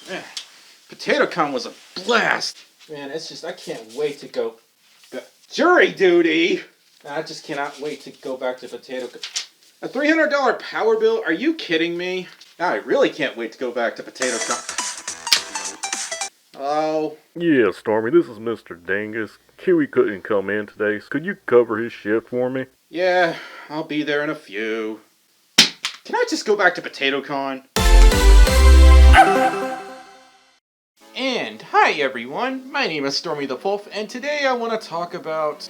PotatoCon was a blast. Man, it's just, I can't wait to go. Jury duty! I just cannot wait to go back to PotatoCon. A $300 power bill? Are you kidding me? I really can't wait to go back to PotatoCon. Hello? Yeah, Stormy, this is Mr. Dingus. Kiwi couldn't come in today, so could you cover his shift for me? Yeah, I'll be there in a few. Can I just go back to PotatoCon? And hi everyone, my name is Stormi the Folf, and today I want to talk about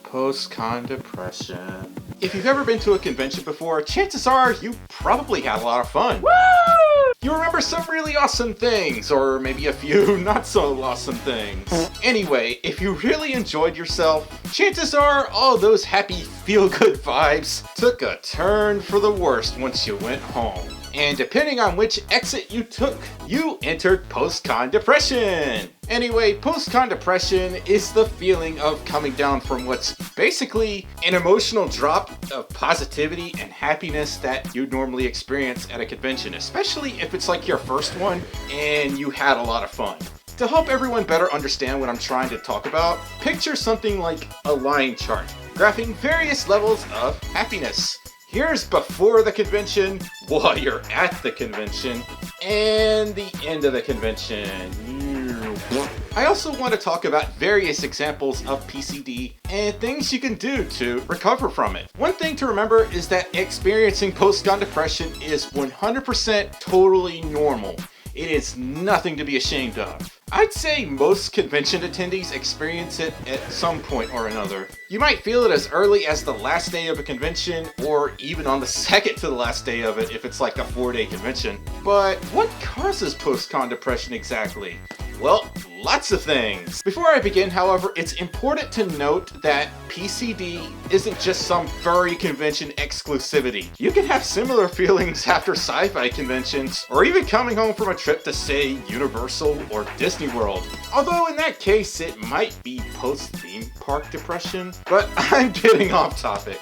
post-con depression. If you've ever been to a convention before, chances are you probably had a lot of fun. Woo! You remember some really awesome things, or maybe a few not so awesome things. Anyway, if you really enjoyed yourself, chances are all those happy feel-good vibes took a turn for the worst once you went home. And depending on which exit you took, you entered post-con depression. Anyway, post-con depression is the feeling of coming down from what's basically an emotional drop of positivity and happiness that you normally experience at a convention, especially if it's like your first one and you had a lot of fun. To help everyone better understand what I'm trying to talk about, picture something like a line chart, graphing various levels of happiness. Here's before the convention, while you're at the convention, and the end of the convention. I also want to talk about various examples of PCD and things you can do to recover from it. One thing to remember is that experiencing post-con depression is 100% totally normal. It is nothing to be ashamed of. I'd say most convention attendees experience it at some point or another. You might feel it as early as the last day of a convention, or even on the second to the last day of it if it's like a 4-day convention. But what causes post-con depression exactly? Well, lots of things. Before I begin, however, it's important to note that PCD isn't just some furry convention exclusivity. You can have similar feelings after sci-fi conventions, or even coming home from a trip to, say, Universal or Disney World. Although in that case, it might be post-theme park depression, but I'm getting off topic.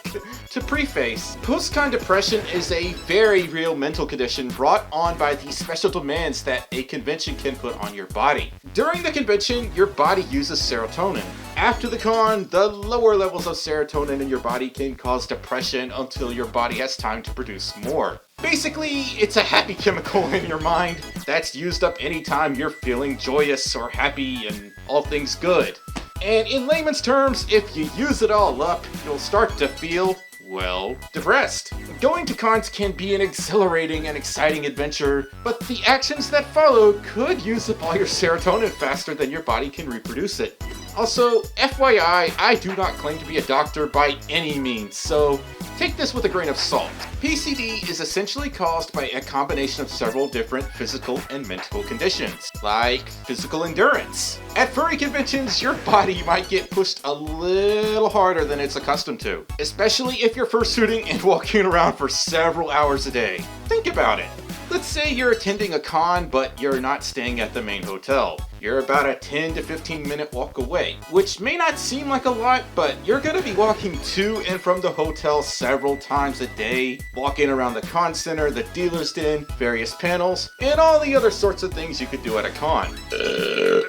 To preface, post-con depression is a very real mental condition brought on by the special demands that a convention can put on your body. During the convention, your body uses serotonin. After the con, the lower levels of serotonin in your body can cause depression until your body has time to produce more. Basically, it's a happy chemical in your mind that's used up anytime you're feeling joyous or happy and all things good. And in layman's terms, if you use it all up, you'll start to feel, well, depressed. Going to cons can be an exhilarating and exciting adventure, but the actions that follow could use up all your serotonin faster than your body can reproduce it. Also, FYI, I do not claim to be a doctor by any means, so take this with a grain of salt. PCD is essentially caused by a combination of several different physical and mental conditions, like physical endurance. At furry conventions, your body might get pushed a little harder than it's accustomed to, especially if you're fursuiting and walking around for several hours a day. Think about it. Let's say you're attending a con, but you're not staying at the main hotel. You're about a 10 to 15 minute walk away, which may not seem like a lot, but you're gonna be walking to and from the hotel several times a day, walking around the con center, the dealer's den, various panels, and all the other sorts of things you could do at a con.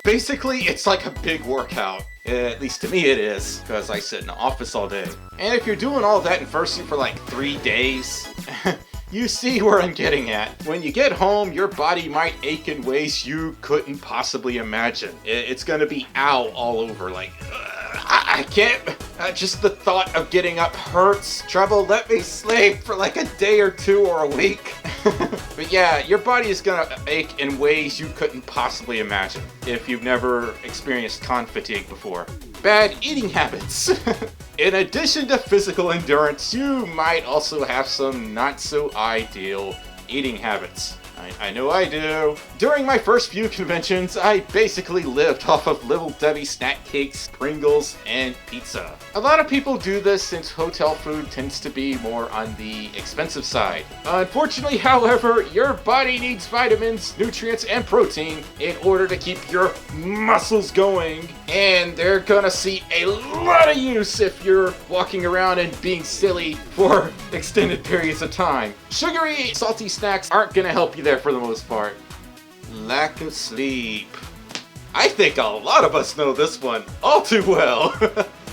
Basically, it's like a big workout. At least to me it is, because I sit in the office all day. And if you're doing all that in fursuit for like 3 days, you see where I'm getting at. When you get home, your body might ache in ways you couldn't possibly imagine. It's gonna be ow all over, like, I can't, just the thought of getting up hurts. Trouble, let me sleep for like a day or 2 or a week. But yeah, your body is gonna ache in ways you couldn't possibly imagine if you've never experienced con fatigue before. Bad eating habits. In addition to physical endurance, you might also have some not so ideal eating habits. I know I do. During my first few conventions, I basically lived off of Little Debbie snack cakes, Pringles, and pizza. A lot of people do this since hotel food tends to be more on the expensive side. Unfortunately, however, your body needs vitamins, nutrients, and protein in order to keep your muscles going, and they're gonna see a lot of use if you're walking around and being silly for extended periods of time. Sugary, salty snacks aren't gonna help you there for the most part. Lack of sleep. I think a lot of us know this one all too well.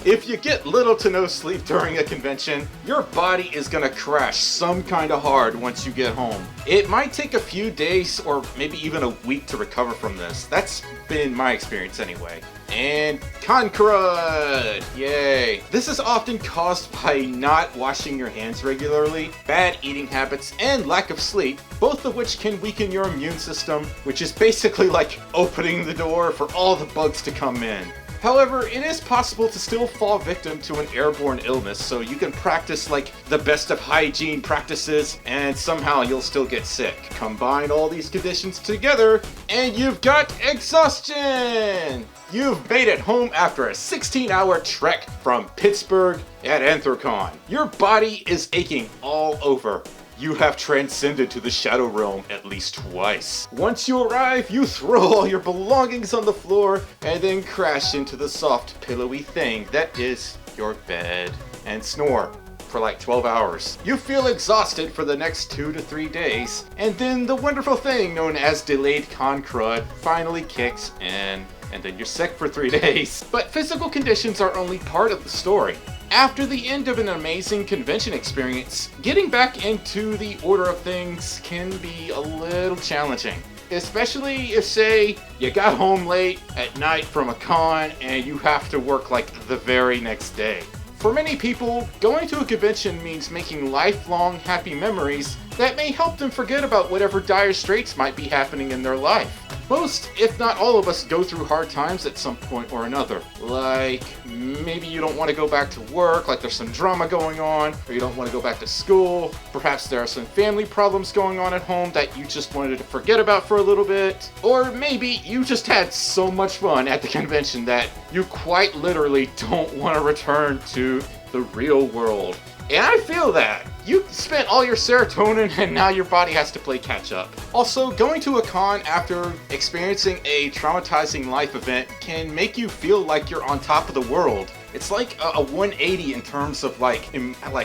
If you get little to no sleep during a convention, your body is gonna crash some kind of hard once you get home. It might take a few days or maybe even a week to recover from this. That's been my experience anyway. And con crud! Yay! This is often caused by not washing your hands regularly, bad eating habits, and lack of sleep, both of which can weaken your immune system, which is basically like opening the door for all the bugs to come in. However, it is possible to still fall victim to an airborne illness, so you can practice like the best of hygiene practices and somehow you'll still get sick. Combine all these conditions together and you've got exhaustion! You've made it home after a 16-hour trek from Pittsburgh at Anthrocon. Your body is aching all over. You have transcended to the Shadow Realm at least twice. Once you arrive, you throw all your belongings on the floor and then crash into the soft, pillowy thing that is your bed and snore for like 12 hours. You feel exhausted for the next 2 to 3 days, and then the wonderful thing known as delayed con crud finally kicks in, and then you're sick for 3 days. But physical conditions are only part of the story. After the end of an amazing convention experience, getting back into the order of things can be a little challenging. Especially if, say, you got home late at night from a con and you have to work like the very next day. For many people, going to a convention means making lifelong happy memories that may help them forget about whatever dire straits might be happening in their life. Most, if not all of us, go through hard times at some point or another. Like, maybe you don't want to go back to work, like there's some drama going on, or you don't want to go back to school. Perhaps there are some family problems going on at home that you just wanted to forget about for a little bit. Or maybe you just had so much fun at the convention that you quite literally don't want to return to the real world. And I feel that. You spent all your serotonin and now your body has to play catch up. Also, going to a con after experiencing a traumatizing life event can make you feel like you're on top of the world. It's like a 180 in terms of like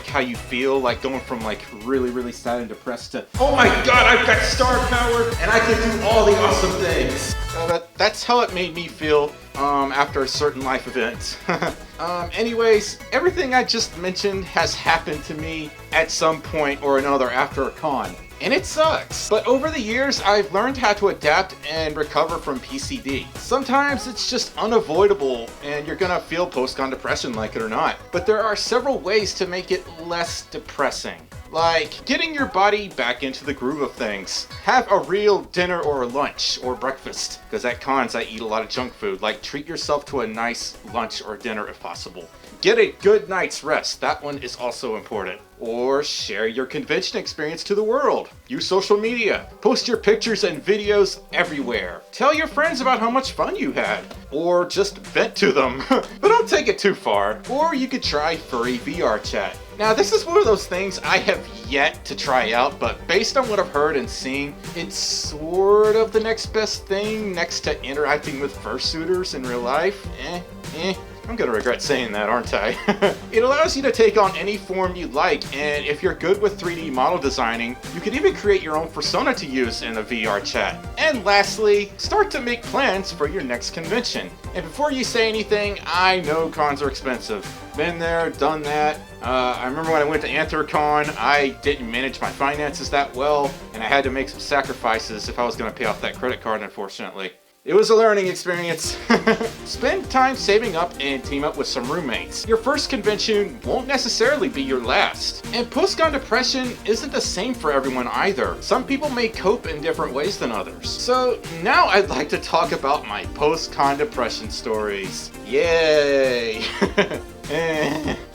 how you feel, like going from like really sad and depressed to, oh my god, I've got star power and I can do all the awesome things. That's how it made me feel after a certain life event. Anyways, everything I just mentioned has happened to me at some point or another after a con. And it sucks. But over the years, I've learned how to adapt and recover from PCD. Sometimes it's just unavoidable and you're gonna feel post-con depression like it or not. But there are several ways to make it less depressing. Like getting your body back into the groove of things. Have a real dinner or lunch or breakfast. Because at cons I eat a lot of junk food. Like treat yourself to a nice lunch or dinner if possible. Get a good night's rest. That one is also important. Or share your convention experience to the world. Use social media. Post your pictures and videos everywhere. Tell your friends about how much fun you had. Or just vent to them. But don't take it too far. Or you could try furry VR chat. Now this is one of those things I have yet to try out, but based on what I've heard and seen, it's sort of the next best thing next to interacting with fursuiters in real life. I'm gonna regret saying that, aren't I? It allows you to take on any form you like, and if you're good with 3D model designing, you can even create your own persona to use in a VR chat. And lastly, start to make plans for your next convention. And before you say anything, I know cons are expensive. Been there, done that. I remember when I went to Anthrocon, I didn't manage my finances that well, and I had to make some sacrifices if I was gonna pay off that credit card, unfortunately. It was a learning experience. Spend time saving up and team up with some roommates. Your first convention won't necessarily be your last. And post-con depression isn't the same for everyone either. Some people may cope in different ways than others. So now I'd like to talk about my post-con depression stories. Yay!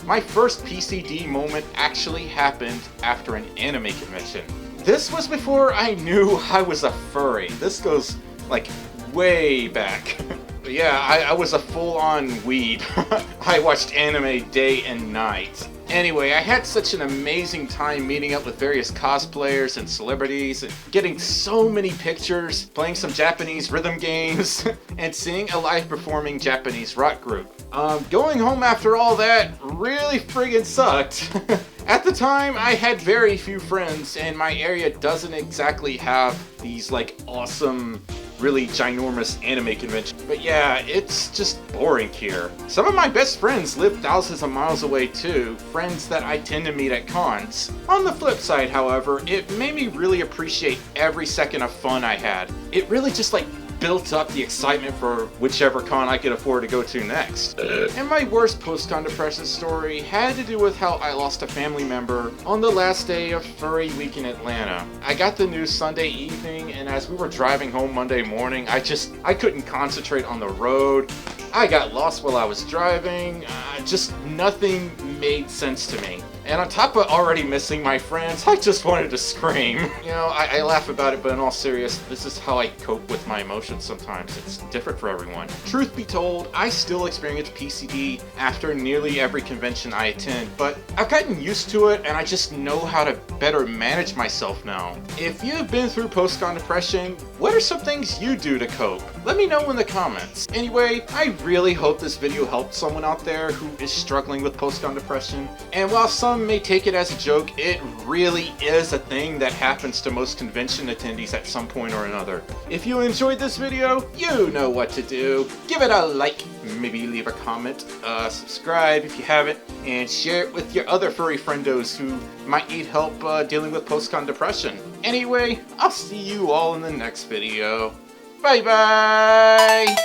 My first PCD moment actually happened after an anime convention. This was before I knew I was a furry. This goes like way back. But yeah, I was a full-on weed. I watched anime day and night. Anyway, I had such an amazing time meeting up with various cosplayers and celebrities, and getting so many pictures, playing some Japanese rhythm games, and seeing a live performing Japanese rock group. Going home after all that really friggin' sucked. At the time, I had very few friends, and my area doesn't exactly have these like awesome, really ginormous anime conventions. But yeah, it's just boring here. Some of my best friends live thousands of miles away too, friends that I tend to meet at cons. On the flip side, however, it made me really appreciate every second of fun I had. It really just like built up the excitement for whichever con I could afford to go to next. And my worst post-con depression story had to do with how I lost a family member on the last day of Furry Week in Atlanta. I got the news Sunday evening, and as we were driving home Monday morning, I couldn't concentrate on the road. I got lost while I was driving. Just nothing made sense to me. And on top of already missing my friends, I just wanted to scream. You know, I laugh about it, but in all seriousness, this is how I cope with my emotions sometimes. It's different for everyone. Truth be told, I still experience PCD after nearly every convention I attend, but I've gotten used to it and I just know how to better manage myself now. If you've been through post-con depression, what are some things you do to cope? Let me know in the comments. Anyway, I really hope this video helped someone out there who is struggling with post-con depression. And while some may take it as a joke, it really is a thing that happens to most convention attendees at some point or another. If you enjoyed this video, you know what to do. Give it a like, maybe leave a comment, subscribe if you haven't, and share it with your other furry friendos who might need help dealing with post-con depression. Anyway, I'll see you all in the next video. Bye bye!